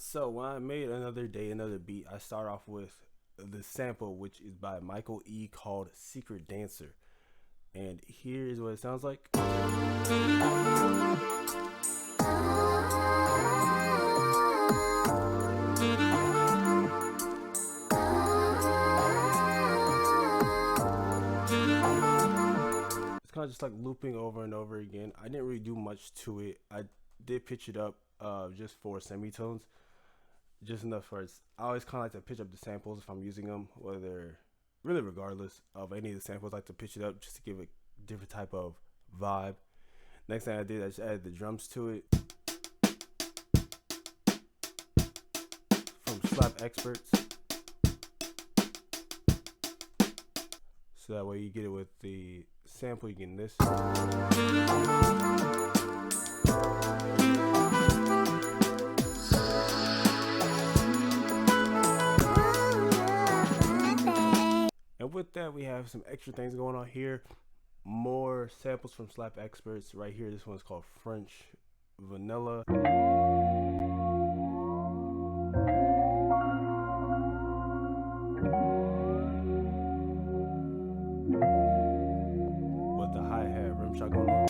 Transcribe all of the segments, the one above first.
So when I made Another Day, Another Beat, I start off with the sample, which is by Michael E. called Secret Dancer. And here's what it sounds like. It's kind of just like looping over and over again. I didn't really do much to it. I did pitch it up just for semitones, just enough for it. I always kind of like to pitch up the samples if I'm using them, whether really regardless of any of the samples. I like to pitch it up just to give a different type of vibe. Next thing I did, I just added the drums to it from Slap Experts, so that way you get it with the sample. You get this. And with that, we have some extra things going on here. More samples from Slap Experts right here. This one's called French Vanilla. With the hi-hat rim shot going on.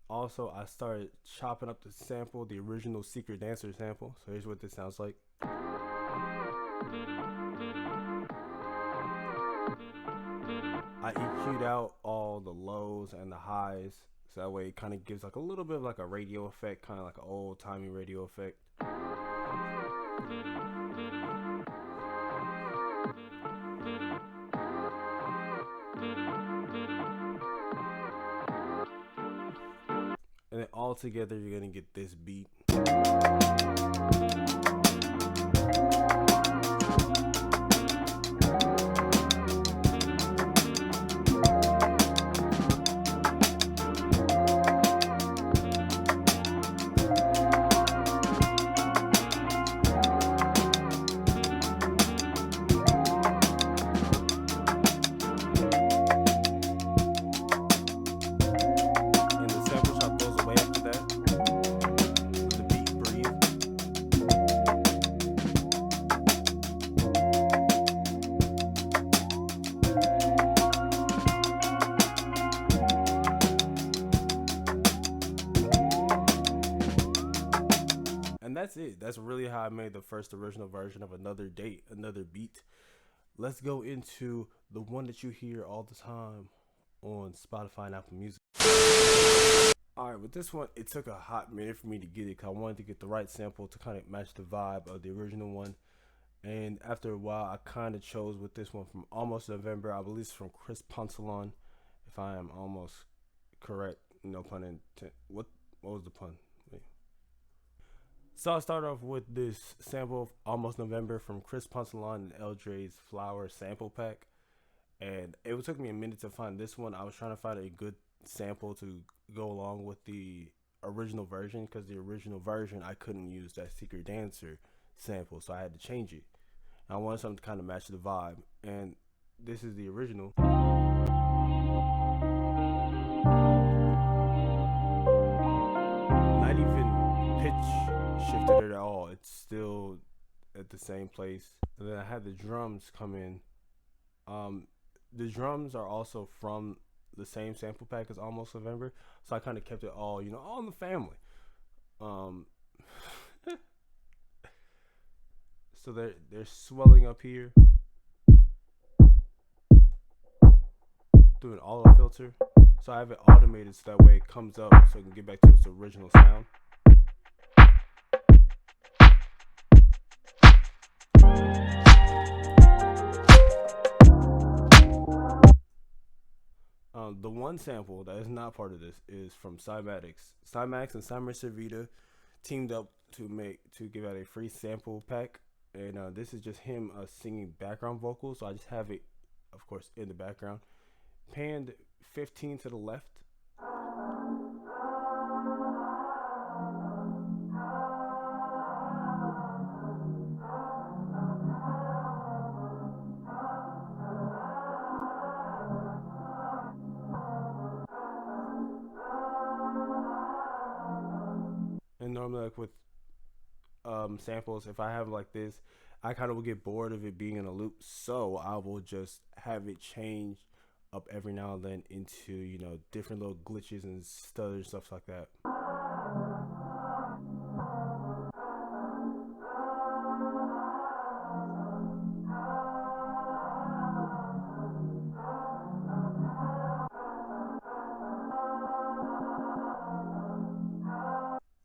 Also, I started chopping up the sample, the original Secret Dancer sample. So here's what this sounds like. I EQ'd out all the lows and the highs, so that way it kind of gives like a little bit of like a radio effect, kind of like an old timey radio effect. And then all together, you're gonna get this beat. And that's it. That's really how I made the first original version of Another Date, Another Beat. Let's go into the one that you hear all the time on Spotify and Apple Music. Alright, with this one, it took a hot minute for me to get it because I wanted to get the right sample to kind of match the vibe of the original one. And after a while, I kind of chose with this one from Almost November. I believe it's from Chris Poncelon, if I am almost correct. No pun intended. What was the pun? Wait. So I start off with this sample of Almost November from Chris Poncelon and LJ's Flower sample pack. And it took me a minute to find this one. I was trying to find a good sample to go along with the original version, because the original version I couldn't use that Secret Dancer sample, so I had to change it. I wanted something to kind of match the vibe, and this is the original. Not even pitch shifted at all. It's still at the same place. And then I had the drums come in. The drums are also from the same sample pack as Almost November, so I kind of kept it all, all in the family. So they're swelling up here through an auto filter. So I have it automated so that way it comes up so it can get back to its original sound. The one sample that is not part of this is from Cymatics. Cymatics and Simon Servita teamed up to give out a free sample pack, and this is just him singing background vocals. So I just have it, of course, in the background, panned 15 to the left. normally like with samples, if I have like this, I kind of will get bored of it being in a loop, so I will just have it change up every now and then into, you know, different little glitches and stutters, stuff like that.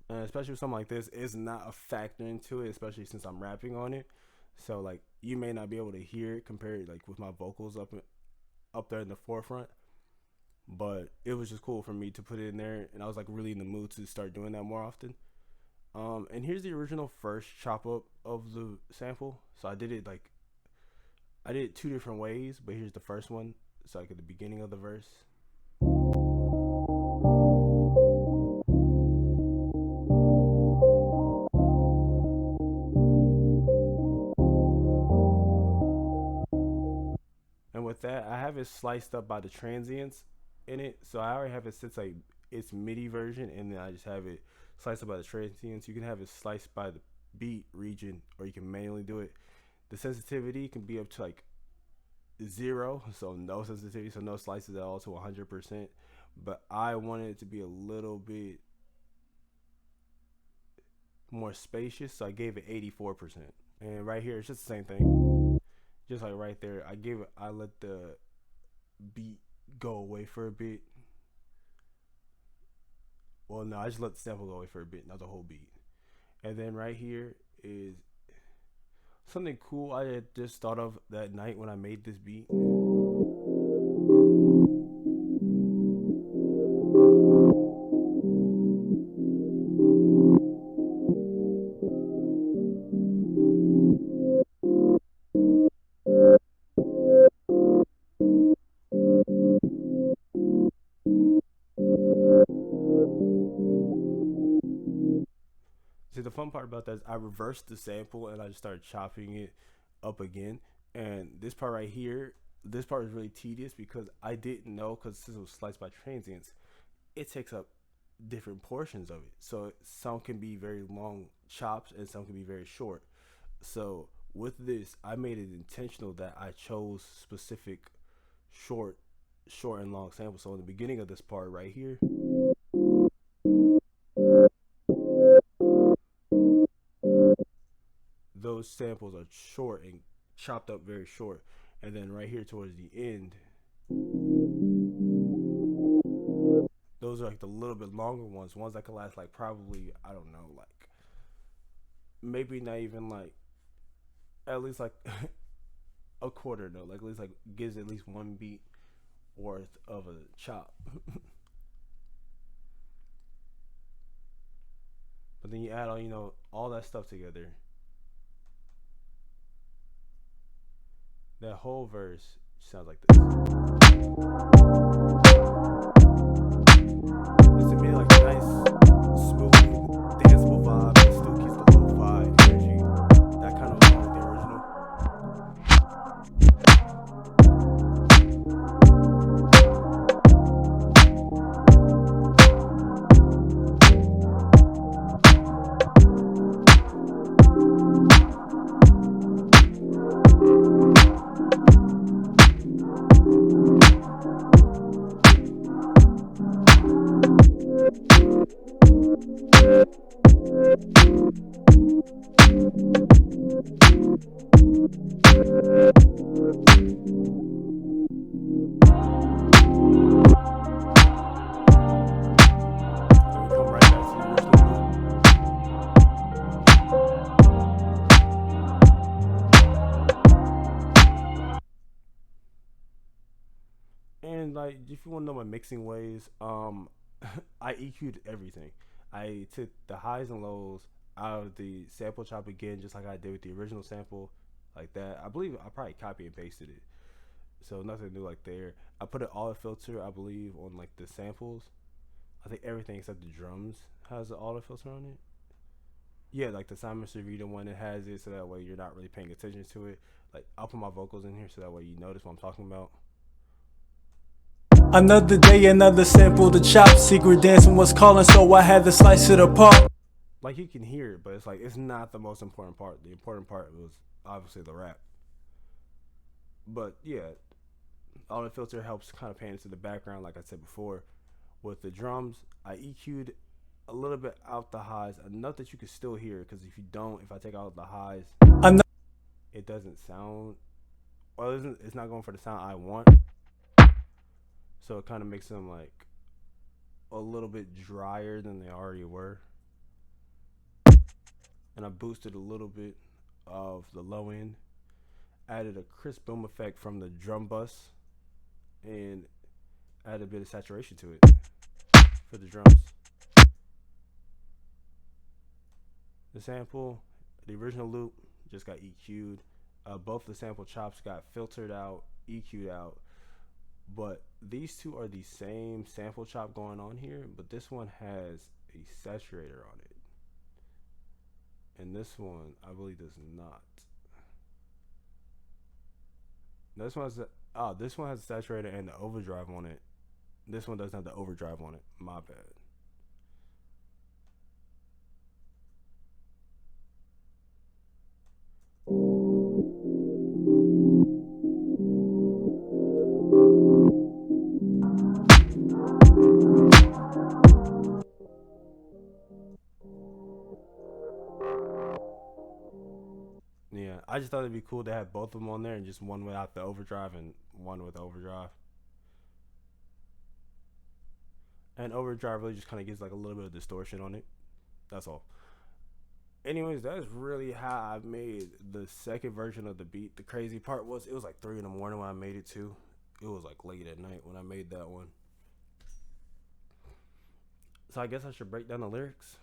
And especially with something like this, it's not a factor into it, especially since I'm rapping on it. So like you may not be able to hear it compared like with my vocals up there in the forefront. But it was just cool for me to put it in there, and I was like really in the mood to start doing that more often. And here's the original first chop up of the sample. So I did it two different ways, but here's the first one. It's like at the beginning of the verse. And with that, I have it sliced up by the transients in it. So I already have it since like its MIDI version, and then I just have it sliced up by the transients. You can have it sliced by the beat region, or you can manually do it. The sensitivity can be up to like 0, so no sensitivity, so no slices at all, to 100%. But I wanted it to be a little bit more spacious, so I gave it 84%. And right here, it's just the same thing. Just like right there, I let the beat go away for a bit. Well, no, I just let the sample go away for a bit, not the whole beat. And then right here is something cool I had just thought of that night when I made this beat. See, the fun part about that is I reversed the sample and I just started chopping it up again. And this part right here, this part is really tedious because I didn't know, because this was sliced by transients, it takes up different portions of it. So some can be very long chops and some can be very short. So with this, I made it intentional that I chose specific short and long samples. So in the beginning of this part right here, those samples are short and chopped up very short. And then right here towards the end, those are like the little bit longer ones that can last like probably, I don't know, like maybe not even like at least like a quarter though, like at least like gives at least one beat worth of a chop. But then you add all, you know, all that stuff together, that whole verse sounds like this. It's to me like a nice, smooth, danceable vibe. It still keeps the lo-fi energy. That kind of along with the original. And like, if you want to know my mixing ways, I EQ'd everything. I took the highs and lows out of the sample chop again, just like I did with the original sample, like that. I believe I probably copy and pasted it, so nothing new like there. I put an auto filter, I believe, on like the samples. I think everything except the drums has an auto filter on it. Yeah, like the Simon Servita one, it has it, so that way you're not really paying attention to it. Like, I'll put my vocals in here so that way you notice what I'm talking about. Another day, another sample to chop. Secret dancing was calling, so I had to slice it apart. like you can hear it, but it's like it's not the most important part. The important part was obviously the rap. But yeah, auto filter helps kind of paint into the background, like I said before. With the drums, I EQ'd a little bit out the highs, enough that you can still hear. Because if you don't, if I take out the highs, it doesn't sound. Well, it's not going for the sound I want. So it kind of makes them like a little bit drier than they already were. And I boosted a little bit of the low end, added a crisp boom effect from the drum bus, and added a bit of saturation to it for the drums. The sample, the original loop, just got EQ'd. Both the sample chops got filtered out, EQ'd out. But these two are the same sample chop going on here, but this one has a saturator on it. And this one, I believe, does not. This one has a saturator and the overdrive on it. This one doesn't have the overdrive on it. My bad. Yeah, I just thought it'd be cool to have both of them on there and just one without the overdrive and one with overdrive. And overdrive really just kind of gives like a little bit of distortion on it. That's all. Anyways, that's really how I made the second version of the beat. The crazy part was it was like 3 in the morning when I made it too. It was like late at night when I made that one. So I guess I should break down the lyrics.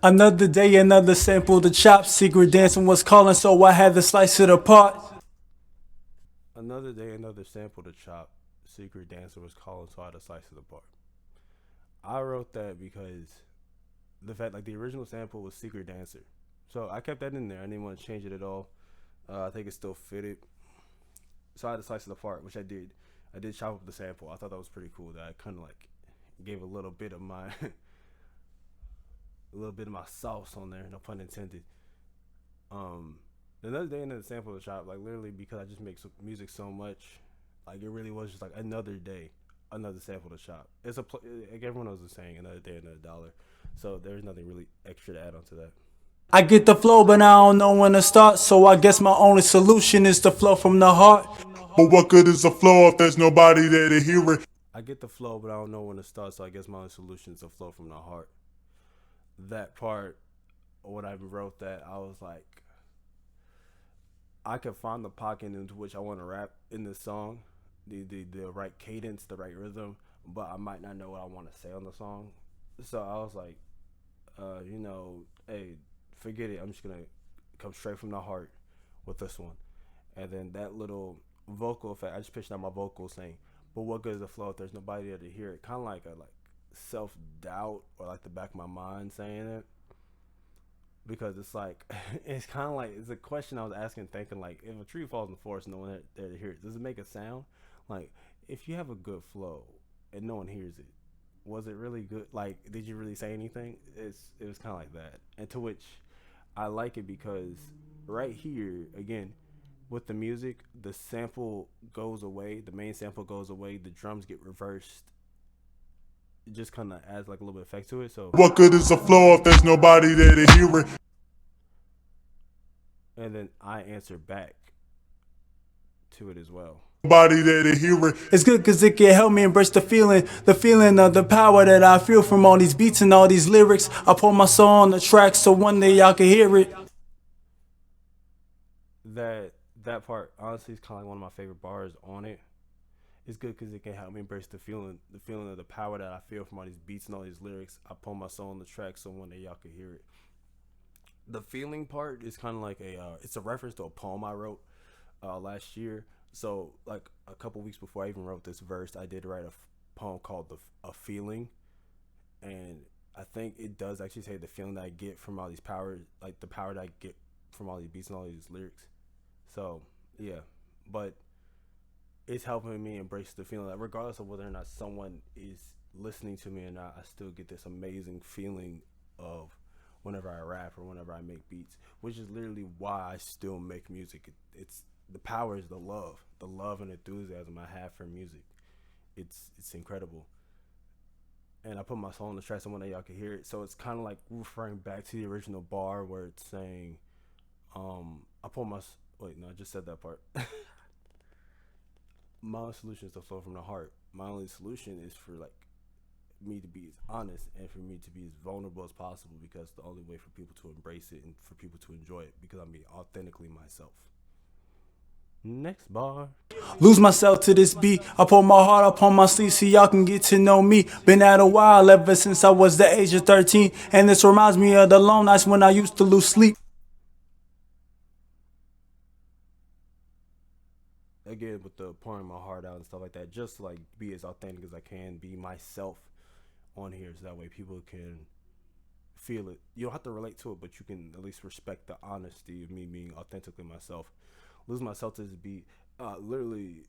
Another day, another sample to chop. Secret dancing was calling, so I had to slice it apart. Another day, another sample to chop. Secret dancer was calling, so I had to slice it apart. I wrote that because the fact like the original sample was Secret Dancer, so I kept that in there. I didn't want to change it at all. I think it still fitted, so I had to slice it apart, which I did. I did chop up the sample. I thought that was pretty cool. That I kind of like gave a little bit of my a little bit of my sauce on there. No pun intended. Um, Another day into the sample shop, like literally because I just make music so much, like it really was just like another day, another sample to shop. Like everyone knows the saying, another day, another dollar. So there's nothing really extra to add on to that. I get the flow, but I don't know when to start, so I guess my only solution is to flow from the heart. But what good is a flow if there's nobody there to hear it? I get the flow, but I don't know when to start. So I guess my only solution is to flow from the heart. That part, when I wrote that, I was like, I can find the pocket into which I want to rap in this song, the right cadence, the right rhythm, but I might not know what I want to say on the song. So I was like, hey, forget it. I'm just gonna come straight from the heart with this one, and then that little vocal effect. I just pictured out my vocals saying, "But what good is the flow if there's nobody there to hear it?" Kind of like a like self doubt or like the back of my mind saying it, because it's like it's kind of like it's a question I was asking, thinking like, if a tree falls in the forest, and no one there to hear it, does it make a sound? Like, if you have a good flow and no one hears it, was it really good? Like, did you really say anything? It was kind of like that, and to which I like it because right here again with the music, the sample goes away, the main sample goes away, the drums get reversed. It just kind of adds like a little bit of effect to it. So What good is a flow if there's nobody there to hear it? and then I answer back to it as well. Nobody there to hear it. It's good cause it can help me embrace the feeling of the power that I feel from all these beats and all these lyrics. I pour my soul on the track so one day y'all can hear it. That part honestly is kind of like one of my favorite bars on it. It's good because it can help me embrace the feeling of the power that I feel from all these beats and all these lyrics. I pull my soul on the track so one day y'all can hear it. The feeling part is kind of like it's a reference to a poem I wrote last year. So like a couple weeks before I even wrote this verse, I did write a poem called "A Feeling," and I think it does actually say the feeling that I get from all these powers, like the power that I get from all these beats and all these lyrics. So yeah, but it's helping me embrace the feeling that regardless of whether or not someone is listening to me, and I still get this amazing feeling of whenever I rap or whenever I make beats, which is literally why I still make music. It's the power is the love and enthusiasm I have for music. It's incredible, and I put my soul on the track so one day y'all can hear it. So it's kind of like referring back to the original bar where it's saying, I pull my wait, no, I just said that part. My only solution is to flow from the heart. My only solution is for like me to be as honest and for me to be as vulnerable as possible, because the only way for people to embrace it and for people to enjoy it, because I'm being authentically myself. Next bar. Lose myself to this beat. I pour my heart up on my sleeve so y'all can get to know me. Been at a while ever since I was the age of 13. And this reminds me of the long nights when I used to lose sleep. Again, with the pouring my heart out and stuff like that, just to like be as authentic as I can, be myself on here, so that way people can feel it. You don't have to relate to it, but you can at least respect the honesty of me being authentically myself. Lose myself to this beat. Literally,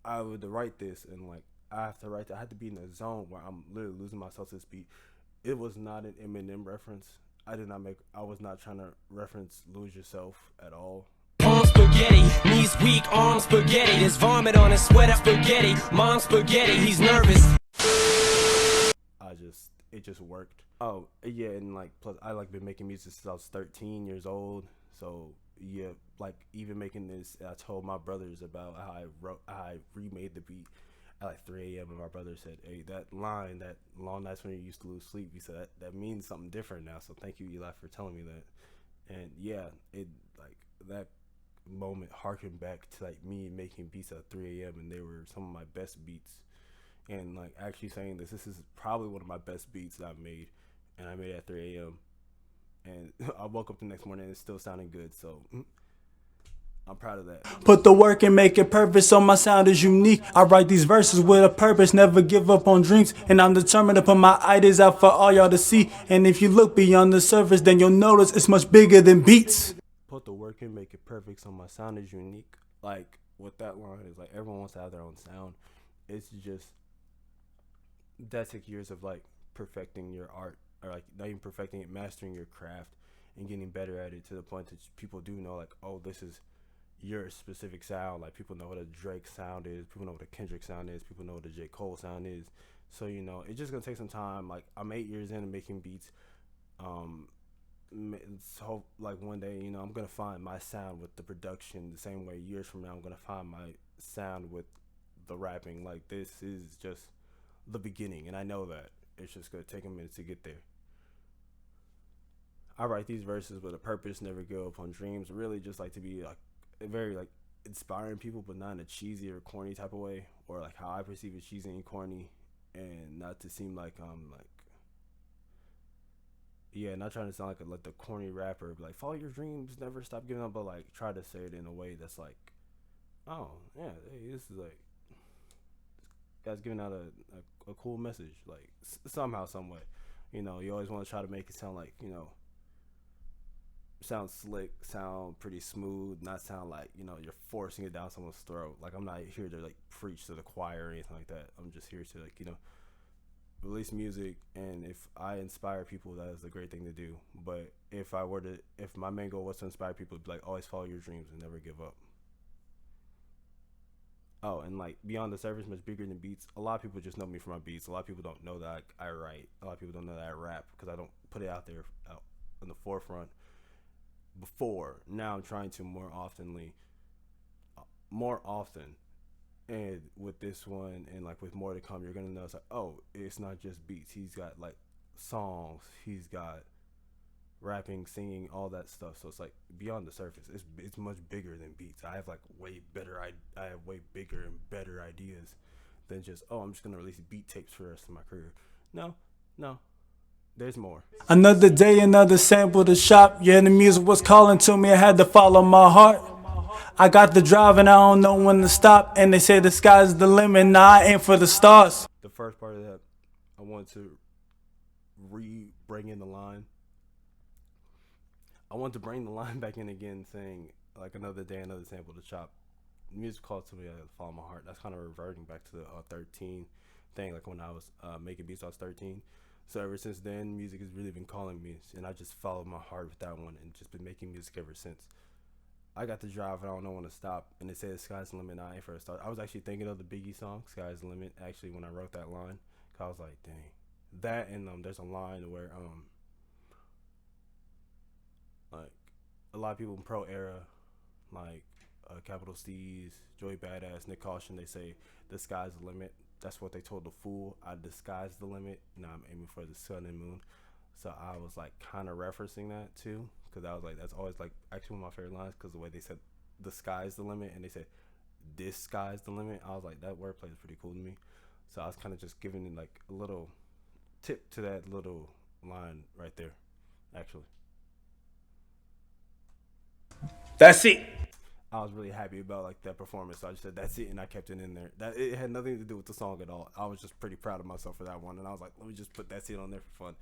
I would write this, and like I have to write. I had to be in a zone where I'm literally losing myself to this beat. It was not an Eminem reference. I was not trying to reference "Lose Yourself" at all. Spaghetti, knees weak, arms spaghetti. There's vomit on his sweater, spaghetti. Mom's spaghetti, he's nervous. It just worked. Oh yeah, and like plus I like been making music since I was 13 years old. So yeah, like even making this, I told my brothers about how I remade the beat at like 3 a.m. and my brother said, "Hey, that line, that long nights when you used to lose sleep," he said that means something different now. So thank you, Eli, for telling me that. And yeah, it like that moment harkened back to like me making beats at 3 a.m. and they were some of my best beats. And like actually saying this is probably one of my best beats that I've made, and I made it at 3 a.m. and I woke up the next morning and it's still sounding good. So I'm proud of that. Put the work and make it perfect so my sound is unique. I write these verses with a purpose, never give up on dreams. And I'm determined to put my ideas out for all y'all to see. And if you look beyond the surface, then you'll notice it's much bigger than beats. Put the work in, make it perfect so my sound is unique. Like what that line is, like everyone wants to have their own sound. It's just that takes years of like perfecting your art, or like not even perfecting it, mastering your craft and getting better at it to the point that people do know like, oh, this is your specific sound. Like people know what a Drake sound is, people know what a Kendrick sound is, people know what a J. Cole sound is. So you know, it's just gonna take some time. Like I'm 8 years into making beats. So like one day, you know, I'm gonna find my sound with the production the same way years from now I'm gonna find my sound with the rapping. Like this is just the beginning, and I know that it's just gonna take a minute to get there. I write these verses with a purpose, never give up on dreams. Really, just like to be like very like inspiring people, but not in a cheesy or corny type of way, or like how I perceive it, cheesy and corny, and not to seem like like yeah, not trying to sound like the corny rapper, but like follow your dreams, never stop giving up, but like try to say it in a way that's like, oh yeah, hey, this is like guy's giving out a cool message, like somehow, some way. You know, you always want to try to make it sound like, you know, sound slick, sound pretty smooth, not sound like, you know, you're forcing it down someone's throat. Like I'm not here to like preach to the choir or anything like that. I'm just here to like, you know, release music, and if I inspire people, that is a great thing to do. But if my main goal was to inspire people, it'd be like always follow your dreams and never give up. Oh, and like beyond the surface, much bigger than beats. A lot of people just know me for my beats. A lot of people don't know that I write. A lot of people don't know that I rap because I don't put it out there out in the forefront. Before, now I'm trying to more often, and with this one and like with more to come, you're gonna know it's like, oh, it's not just beats. He's got like songs. He's got rapping, singing, all that stuff. So it's like beyond the surface. It's much bigger than beats. I have like I have way bigger and better ideas than just, oh, I'm just gonna release beat tapes for the rest of my career. No, there's more. Another day, another sample to shop. Yeah, the music was calling to me. I had to follow my heart. I got the drive and I don't know when to stop. And they say the sky's the limit. Now I aim for the stars. The first part of that, I want to bring in the line. I want to bring the line back in again, saying like another day, another sample to chop. Music called to me, I follow my heart. That's kind of reverting back to the 13 thing. Like when I was making beats, I was 13. So ever since then, music has really been calling me, and I just followed my heart with that one, and just been making music ever since. I got to drive, and I don't know when to stop. And they say the sky's the limit. And I ain't first start. I was actually thinking of the Biggie song, "Sky's the Limit." Actually, when I wrote that line, 'cause I was like, dang, that and there's a line where like a lot of people in pro era, like Capital C's, Joey Badass, Nick Caution, they say the sky's the limit. That's what they told the fool. I disguised the limit. Now I'm aiming for the sun and moon. So I was like kind of referencing that too, because I was like, that's always like actually one of my favorite lines, because the way they said the sky's the limit and they said this sky's the limit. I was like, that wordplay is pretty cool to me. So I was kind of just giving it like a little tip to that little line right there, actually. That's it. I was really happy about like that performance. So I just said that's it, and I kept it in there. That it had nothing to do with the song at all. I was just pretty proud of myself for that one, and I was like, let me just put that's it on there for fun.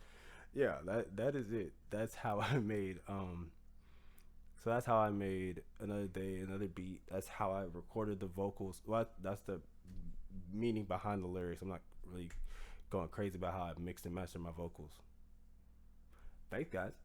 Yeah, that is it. That's how I made so that's how I made Another Day, Another Beat. That's how I recorded the vocals. Well, that's the meaning behind the lyrics. I'm not really going crazy about how I mixed and mastered my vocals. Thanks, guys.